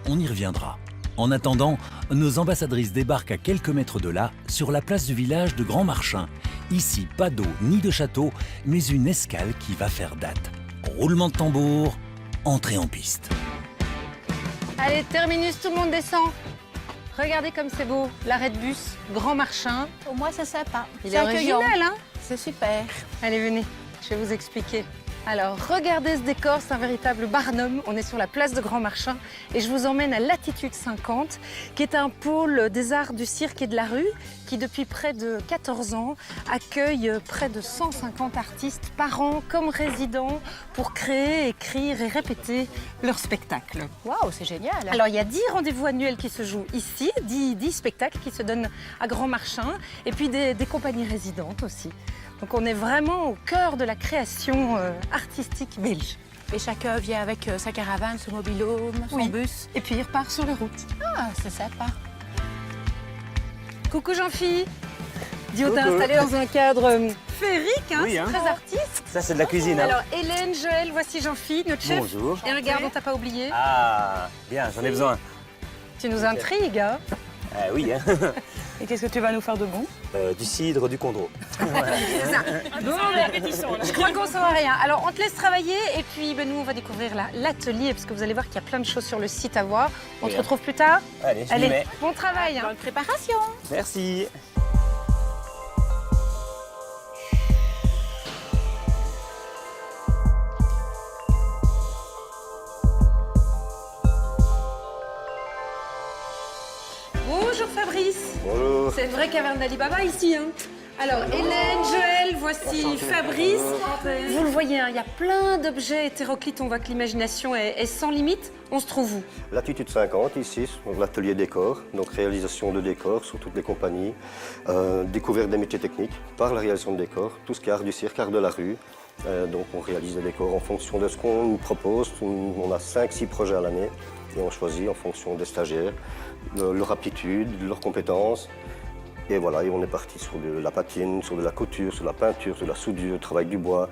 on y reviendra. En attendant, nos ambassadrices débarquent à quelques mètres de là, sur la place du village de Grand Marchin. Ici, pas d'eau ni de château, mais une escale qui va faire date. Roulement de tambour, entrée en piste. Allez, terminus, tout le monde descend. Regardez comme c'est beau, l'arrêt de bus, Grand Marchin. Au moins, c'est sympa. Il C'est est accueillant. original, hein? C'est super. Allez, venez, je vais vous expliquer. Alors, regardez ce décor, c'est un véritable Barnum. On est sur la place de Grand Marchin et je vous emmène à Latitude 50, qui est un pôle des arts du cirque et de la rue, qui depuis près de 14 ans accueille près de 150 artistes par an comme résidents pour créer, écrire et répéter leurs spectacles. Waouh, c'est génial. Alors, il y a 10 rendez-vous annuels qui se jouent ici, 10 spectacles qui se donnent à Grand Marchin, et puis des compagnies résidentes aussi. Donc, on est vraiment au cœur de la création artistique belge. Et chacun vient avec sa caravane, son mobil-home, son Oui. bus. Et puis, il repart sur les routes. Ah, c'est sympa. Coucou Jean-Philippe. Dio, t'es Coucou. installé dans un cadre féerique, hein, Oui, c'est hein. très artiste. Ça, c'est de la cuisine. hein. Alors, Hélène, Joël, voici Jean-Philippe, notre chef. Bonjour. Et regarde, on t'a pas oublié. Ah, bien, j'en ai besoin. Tu nous intrigues, hein. Ah oui, hein. Et qu'est-ce que tu vas nous faire de bon? Du cidre, du condro. C'est ça. Je crois qu'on saura rien. Alors, on te laisse travailler et puis nous, on va découvrir l'atelier parce que vous allez voir qu'il y a plein de choses sur le site à voir. On te Oui. retrouve plus tard. Allez, je m'y Allez, mets. bon travail. hein. Bonne préparation. Merci. Bonjour Fabrice. Bonjour. C'est une vraie caverne d'Ali Baba ici. Hein. Alors, Hélène, Joël, voici Fabrice. Vous le voyez, hein, il y a plein d'objets hétéroclites. On voit que l'imagination est sans limite. On se trouve où? Latitude 50, ici, donc l'atelier décor, donc réalisation de décors sur toutes les compagnies, découverte des métiers techniques par la réalisation de décors, tout ce qui est art du cirque, art de la rue. Donc on réalise des décors en fonction de ce qu'on nous propose. On a 5-6 projets à l'année et on choisit en fonction des stagiaires, de leur aptitude, de leurs compétences. Et voilà, et on est parti sur de la patine, sur de la couture, sur la peinture, sur la soudure, travail du bois.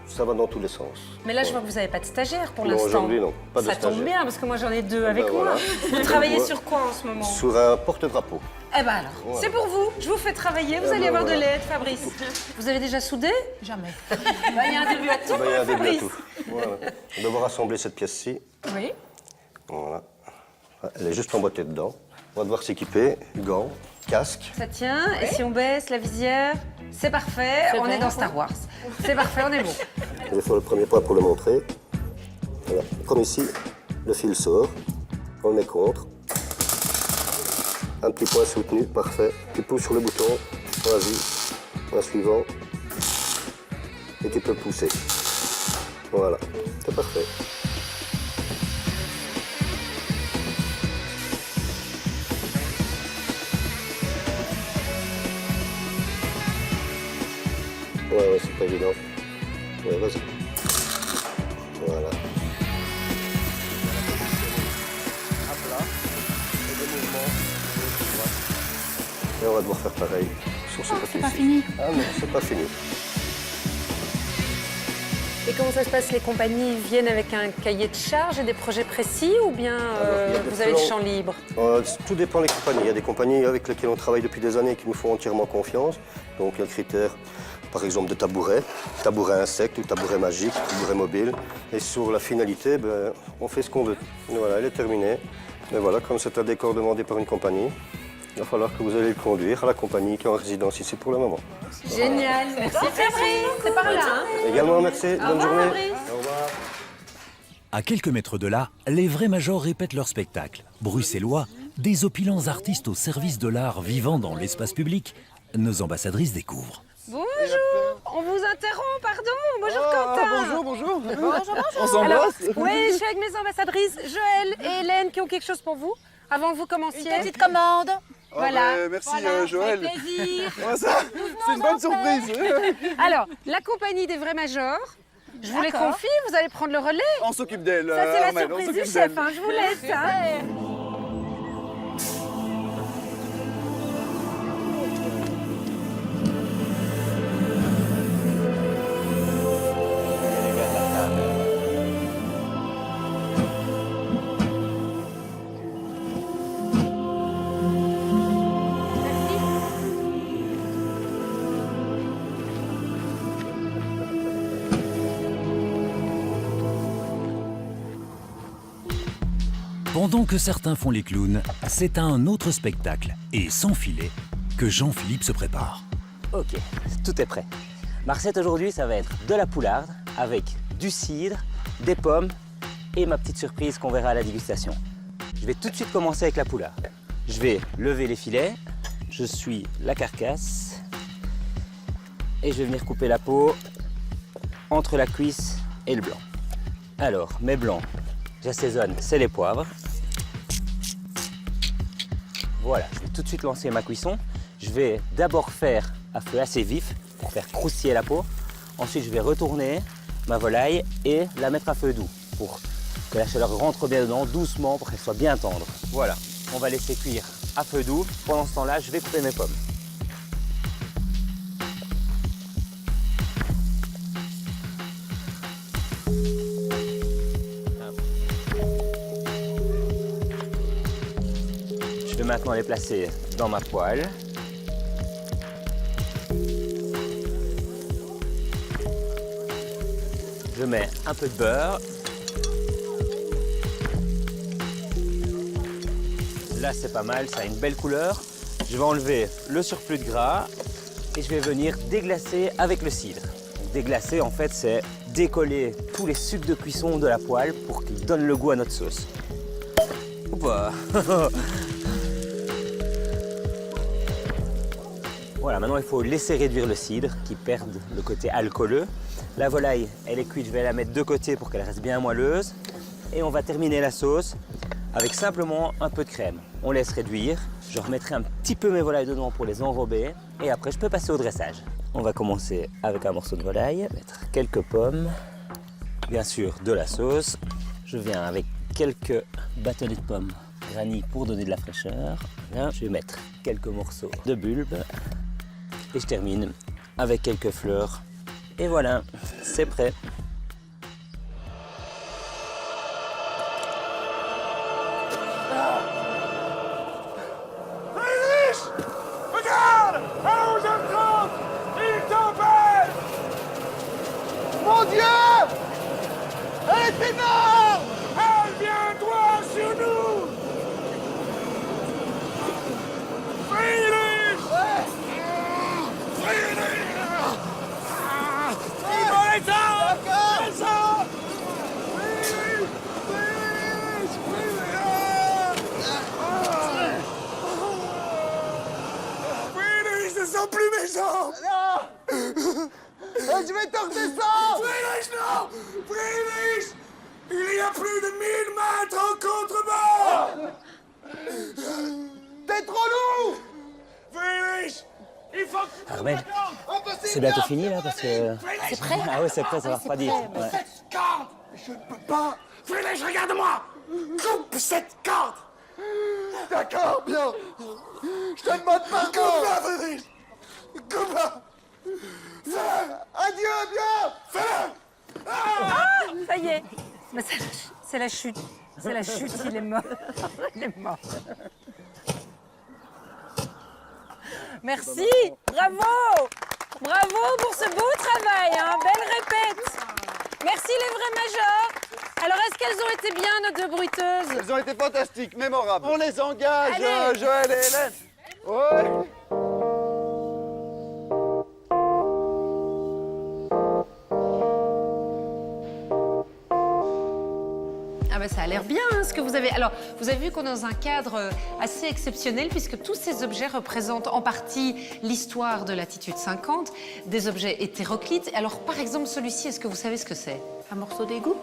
Ça va dans tous les sens. Mais là, je vois que vous n'avez pas de stagiaire pour Non, l'instant. aujourd'hui, non, pas de Ça tombe stagiaire. bien, parce que moi, j'en ai 2 avec Ben moi. voilà. Vous travaillez sur quoi en ce moment? Sur un porte-drapeau. Eh ben alors, Voilà. c'est pour vous. Je vous fais travailler. Vous Eh allez ben avoir de voilà. l'aide, Fabrice. Vous avez déjà soudé? Jamais. Il y a un début à tout, Il y a un début à Fabrice. tout. Voilà. On va devoir assembler cette pièce-ci. Oui. Voilà. Elle est juste emboîtée dedans. On va devoir s'équiper, gants, casque. Ça tient. Et si on baisse la visière, c'est parfait. On est dans Star Wars. C'est parfait, on est bon. Il faut le premier point pour le montrer. Voilà. Comme ici, le fil sort. On le met contre. Un petit point soutenu, parfait. Tu pousses sur le bouton. Vas-y. Un suivant. Et tu peux pousser. Voilà. C'est parfait. Ouais, c'est pas évident. Ouais, vas-y. Voilà. Et on va devoir faire pareil sur ce côté-ci. C'est pas fini. Ah non, c'est pas fini. Et comment ça se passe? Les compagnies viennent avec un cahier de charge et des projets précis ou bien Alors, il y a des vous avez le plans. champ libre? Tout dépend des compagnies. Il y a des compagnies avec lesquelles on travaille depuis des années et qui nous font entièrement confiance. Donc il y a le critère, par exemple, de tabouret insecte ou tabouret magique, tabouret mobile. Et sur la finalité, ben, on fait ce qu'on veut. Et voilà, elle est terminée. Et voilà, comme c'est un décor demandé par une compagnie, il va falloir que vous allez le conduire à la compagnie qui est en résidence ici pour le moment. Génial. Merci Fabrice. C'est par là. Hein. Également, merci. Au Bonne revoir, journée. Fabrice. Au revoir. À quelques mètres de là, les vrais majors répètent leur spectacle. Bruxellois, des opulents artistes au service de l'art vivant dans l'espace public, nos ambassadrices découvrent. Bonjour. On vous interrompt, pardon. Bonjour Quentin. Bonjour. On Alors, s'embrasse. oui, je suis avec mes ambassadrices, Joël et Hélène, qui ont quelque chose pour vous. Avant que vous commenciez. Une petite commande. Voilà. Merci Voilà, Joël. avec plaisir. Ouais, ça, c'est une bonne surprise. Alors, la compagnie des vrais majors, je vous les D'accord. confie, vous allez prendre le relais. On s'occupe d'elle. Ça, c'est la Armelle, on surprise du s'occupe chef, d'elle. hein, je vous laisse. Hein. Pendant que certains font les clowns, c'est à un autre spectacle, et sans filet, que Jean-Philippe se prépare. Ok, tout est prêt. Ma recette aujourd'hui, ça va être de la poularde avec du cidre, des pommes et ma petite surprise qu'on verra à la dégustation. Je vais tout de suite commencer avec la poularde. Je vais lever les filets, je suis la carcasse et je vais venir couper la peau entre la cuisse et le blanc. Alors, mes blancs, j'assaisonne, c'est les poivres. Voilà, je vais tout de suite lancer ma cuisson. Je vais d'abord faire à feu assez vif pour faire croustiller la peau. Ensuite, je vais retourner ma volaille et la mettre à feu doux pour que la chaleur rentre bien dedans, doucement, pour qu'elle soit bien tendre. Voilà, on va laisser cuire à feu doux. Pendant ce temps-là, je vais couper mes pommes. Je vais maintenant les placer dans ma poêle. Je mets un peu de beurre. Là, c'est pas mal, ça a une belle couleur. Je vais enlever le surplus de gras et je vais venir déglacer avec le cidre. Donc, déglacer, en fait, c'est décoller tous les sucs de cuisson de la poêle pour qu'ils donnent le goût à notre sauce. Oupa. Voilà, maintenant il faut laisser réduire le cidre qui perde le côté alcooleux. La volaille, elle est cuite, je vais la mettre de côté pour qu'elle reste bien moelleuse. Et on va terminer la sauce avec simplement un peu de crème. On laisse réduire. Je remettrai un petit peu mes volailles dedans pour les enrober. Et après, je peux passer au dressage. On va commencer avec un morceau de volaille, mettre quelques pommes, bien sûr de la sauce. Je viens avec quelques bâtonnets de pommes granit pour donner de la fraîcheur. Là, je vais mettre quelques morceaux de bulbe. Et je termine avec quelques fleurs. Et voilà, c'est prêt. Regarde! À 11h30! Il t'empêche! Mon Dieu! Elle est énorme! Elle vient droit sur nous! Friedrich! Friedrich! Il va les temps! Descends! Friedrich! Friedrich! Friedrich, je sens plus mes jambes! Non! Je vais te redescendre! Friedrich, non! Friedrich! Il y a plus de 1000 mètres en contrebas! T'es trop lourd! Friedrich! Il faut que tu Armel, c'est bientôt fini là parce que... C'est prêt? Ah ouais, c'est prêt, ça va refroidir. Ouais. cette corde! Je ne peux pas! Friedrich, regarde-moi! Coupe cette corde! D'accord, bien! Je te demande pas encore! Coupe-la, Friedrich! Coupe-la! Fais-le! Adieu, bien! Fais-le! Ça y est. Mais c'est la chute. C'est la chute, il est mort. Il est mort. Merci, bravo! Bravo pour ce beau travail, hein. Belle répète. Merci les vrais majors. Alors, est-ce qu'elles ont été bien, nos deux bruiteuses? Elles ont été fantastiques, mémorables. On les engage, Allez. Joël et Hélène. Ouais. Ah ben ça a l'air bien hein, ce que vous avez. Alors, vous avez vu qu'on est dans un cadre assez exceptionnel puisque tous ces objets représentent en partie l'histoire de Latitude 50, des objets hétéroclites. Alors, par exemple, celui-ci, est-ce que vous savez ce que c'est? Un morceau d'égout?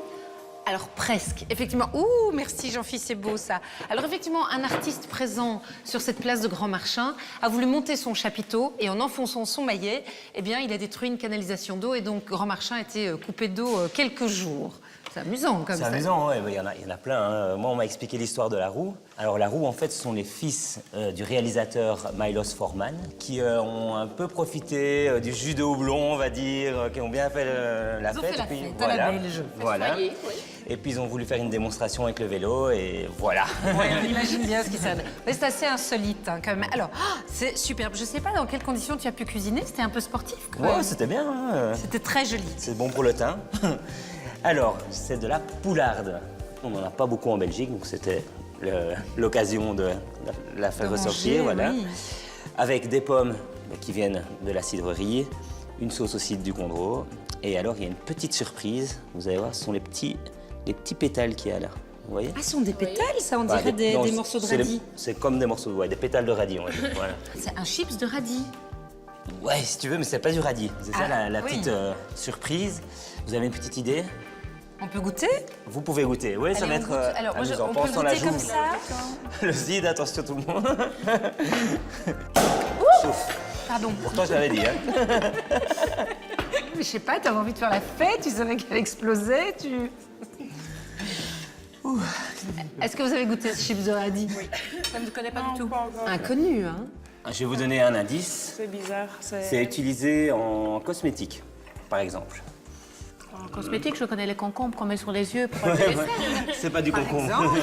Alors presque, effectivement. Ouh, merci Jean-Philippe, c'est beau ça. Alors effectivement, un artiste présent sur cette place de Grand Marchin a voulu monter son chapiteau et en enfonçant son maillet, eh bien, il a détruit une canalisation d'eau et donc Grand Marchin a été coupé d'eau quelques jours. C'est amusant comme ça. C'est amusant, ouais. Il y en a plein. Hein. Moi, on m'a expliqué l'histoire de la roue. Alors, la roue, en fait, ce sont les fils du réalisateur Milos Forman qui ont un peu profité du jus de houblon, on va dire, qui ont bien fait la Ils ont fête. fait la Et puis, fête, voilà. à la Belge. Voilà. Soyez, oui. Et puis, ils ont voulu faire une démonstration avec le vélo et voilà. Ouais, on imagine bien ce qui s'est. Mais c'est assez insolite hein, quand même. Alors, c'est superbe. Je sais pas dans quelles conditions tu as pu cuisiner. C'était un peu sportif quand même. Ouais, c'était bien. Hein. C'était très joli. C'est bon pour le teint. Alors, c'est de la poularde. On n'en a pas beaucoup en Belgique, donc c'était l'occasion de la faire De ressortir. manger, Voilà. oui. Avec des pommes qui viennent de la cidrerie, une sauce au cidre du Condro. Et alors, il y a une petite surprise. Vous allez voir, ce sont les petits pétales qu'il y a là. Vous voyez? Ah, ce sont des pétales, ça, on Bah, dirait des non, morceaux de c'est radis. c'est comme des morceaux de des pétales de radis, on va dire. Voilà. C'est un chips de radis. Ouais, si tu veux, mais c'est pas du radis. C'est ça Ah, la oui. petite surprise. Vous avez une petite idée? On peut goûter? Vous pouvez goûter. Oui, ça va Allez, on être goûte. Alors, moi, amusant. on Pense peut dans la goûter joue. comme ça. Le cidre, attention tout le monde. Pardon. Pourtant, je l'avais dit. Hein. Mais je sais pas, t'avais envie de faire la fête, tu savais qu'elle explosait, tu... Est-ce que vous avez goûté ce chips de radis? Oui. Ça ne me connaît pas du tout. Inconnu, hein? Je vais vous donner un indice. C'est bizarre. C'est utilisé en cosmétique, par exemple. En cosmétique, je connais les concombres qu'on met sur les yeux pour enlever les selles. C'est pas du concombre.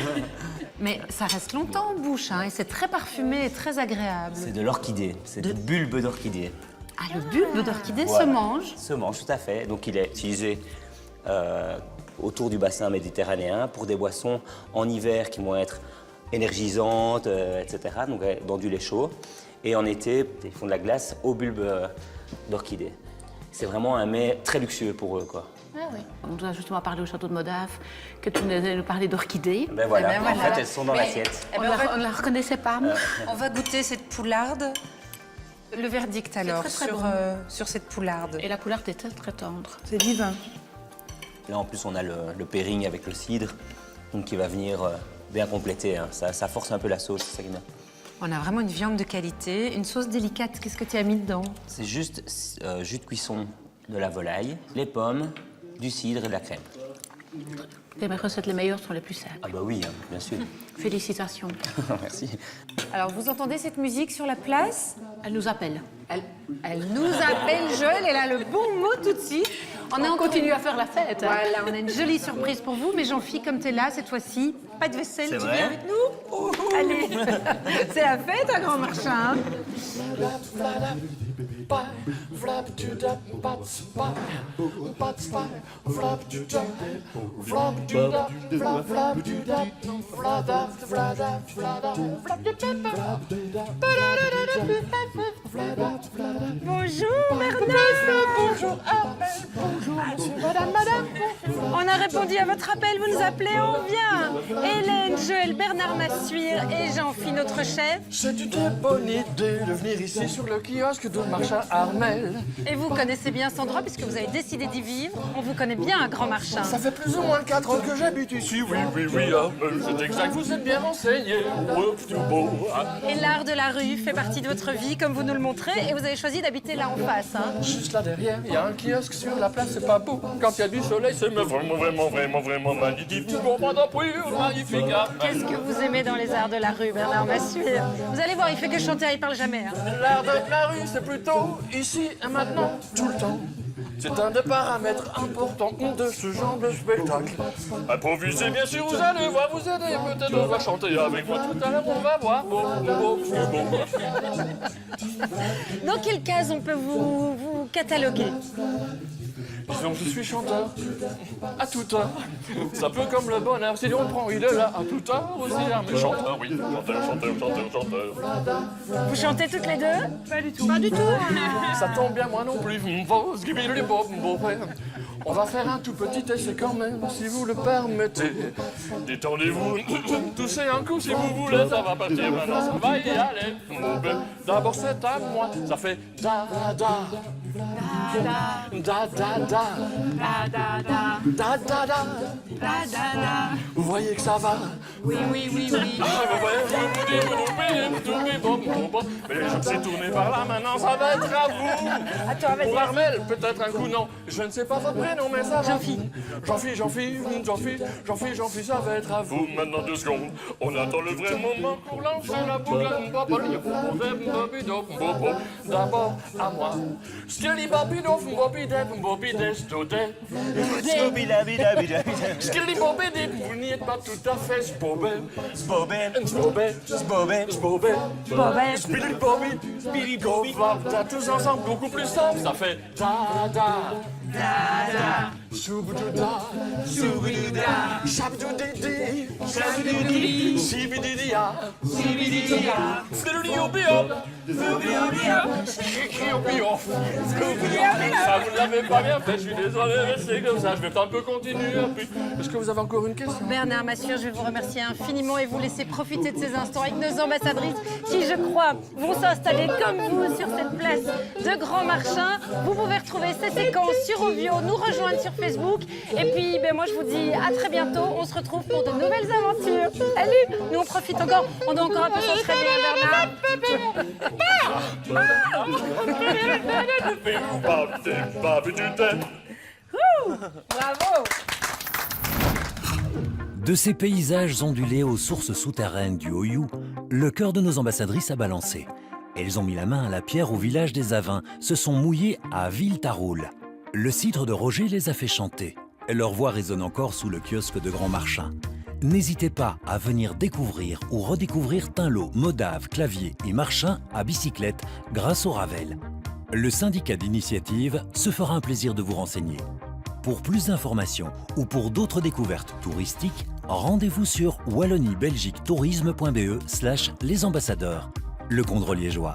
Mais ça reste longtemps en bouche, hein, et c'est très parfumé et très agréable. C'est de l'orchidée. C'est du bulbe d'orchidée. Ah, le bulbe d'orchidée Voilà. se mange? Se mange, tout à fait. Donc il est utilisé autour du bassin méditerranéen pour des boissons en hiver qui vont être énergisantes, etc. Donc dans du lait chaud. Et en été, ils font de la glace au bulbe d'orchidée. C'est vraiment un mets très luxueux pour eux, quoi. Ah oui. On doit justement parler au château de Modave, que tu nous as parlé d'orchidées. Ben voilà, ben en voilà. fait, elles sont dans Mais- l'assiette. Eh On ben, ne la reconnaissait pas. on va goûter cette poularde. Le verdict alors très, très sur, bon. sur cette poularde. Et la poularde était très tendre. C'est divin. Là, en plus, on a le pairing avec le cidre, donc qui va venir bien compléter. Hein. Ça force un peu la sauce, c'est ça qui est bien. On a vraiment une viande de qualité, une sauce délicate. Qu'est-ce que tu as mis dedans? C'est juste jus de cuisson de la volaille, les pommes, du cidre et de la crème. Les recettes les meilleures sont les plus simples. Ah bah oui, hein, bien sûr. Félicitations. Merci. Alors, vous entendez cette musique sur la place? Elle nous appelle. Elle nous appelle, Joël, elle a le bon mot tout de suite. On continue à faire la fête. Hein. Voilà, on a une jolie surprise pour vous, mais Jean-Phi, comme t'es là cette fois-ci, pas de vaisselle, C'est tu vrai viens avec nous? Allez, c'est la fête à Grand Marchand. Hein. Bonjour Bernard. Bonjour madame. On a répondu à votre appel, vous nous appelez, on vient. Hélène, Joël, Bernard Massuire et Jean-Phi, notre chef. C'est une très bonne idée de venir ici sur le kiosque de Marchand Armel. Et vous connaissez bien cet endroit puisque vous avez décidé d'y vivre. On vous connaît bien à Grand Marchand. Ça fait plus ou moins 4 ans que j'habite ici. Oui, Armel, c'est exact. Vous êtes bien renseigné. Et l'art de la rue fait partie de votre vie, comme vous nous le montrez, et vous avez choisi d'habiter là en face. Hein. Juste là derrière, il y a un kiosque sur la place, c'est pas beau. Quand il y a du soleil, c'est vraiment magnifique. Magnifique. Qu'est-ce que vous aimez dans les arts de la rue, Bernard Massuire? Vous allez voir, il fait que chanter, il parle jamais. Hein. L'art de la rue, c'est plutôt ici et maintenant, tout le temps. C'est un des paramètres importants de ce genre de spectacle. Improviser, bien sûr, vous allez voir, vous allez peut-être on va chanter avec moi tout à l'heure, on va voir. Dans quelle case on peut vous cataloguer? Disons que je suis chanteur, à toute heure. C'est un peu comme le bonheur, si on le prend, il est là, à toute heure aussi. Hein. Mais chanteur, oui, chanteur. Vous chantez toutes les deux? Pas du tout. Pas du tout. Ça tombe bien, moi non plus. On va faire un tout petit essai quand même, si vous le permettez. Détendez-vous, toussez un coup si vous voulez, ça va partir maintenant, ça va y aller. D'abord c'est à moi, ça fait da da. Da da da. Da da da. Vous voyez que ça va? Oui. Mais je me suis tourné par là, maintenant ça va être à vous. Attends, vas-y. Pour Armel, peut-être un coup, non. Je ne sais pas votre prénom, mais ça va. Jean-Phi, ça va être à vous. Maintenant 2 secondes, on attend le vrai moment pour lancer la boucle. D'abord à moi. Skilly Bobby Doff, Bobby Depp, Bobby Destodet. Skilly Bobby Depp, vous n'y êtes pas tout à fait Spobé. Spilly Bobby, tous ensemble, beaucoup plus simple, ça fait da. Soubouda, Shabdoudidi, Zibididia, zibididia, Scooby-Doo-Bio, Scooby-Doo-Bio, Scooby-Doo-Bio, Scooby-Doo-Bio. Ça, vous ne l'avez pas bien fait, je suis désolé, mais c'est comme ça. Je vais un peu continuer. Est-ce que vous avez encore une question? Bernard Massieu, je vais vous remercier infiniment et vous laisser profiter de ces instants avec nos ambassadrices qui, je crois, vont s'installer comme vous sur cette place de Grand Marchin. Vous pouvez retrouver ces séquences sur Ovio, nous rejoindre sur Facebook. Et puis, moi, je vous dis à très bientôt. On se retrouve pour de nouvelles aventures. Salut! Nous, on profite encore. On doit encore un peu s'entraîner, Bernard. Bravo! De ces paysages ondulés aux sources souterraines du Hoyou, le cœur de nos ambassadrices a balancé. Elles ont mis la main à la pierre au village des Avins, se sont mouillées à Ville-Taroul. Le cidre de Roger les a fait chanter. Leur voix résonne encore sous le kiosque de Grand Marchin. N'hésitez pas à venir découvrir ou redécouvrir Tinlot, Modave, Clavier et Marchin à bicyclette grâce au Ravel. Le syndicat d'initiative se fera un plaisir de vous renseigner. Pour plus d'informations ou pour d'autres découvertes touristiques, rendez-vous sur wallonie-belgique tourisme.be/lesambassadeurs. Le Condre liégeois.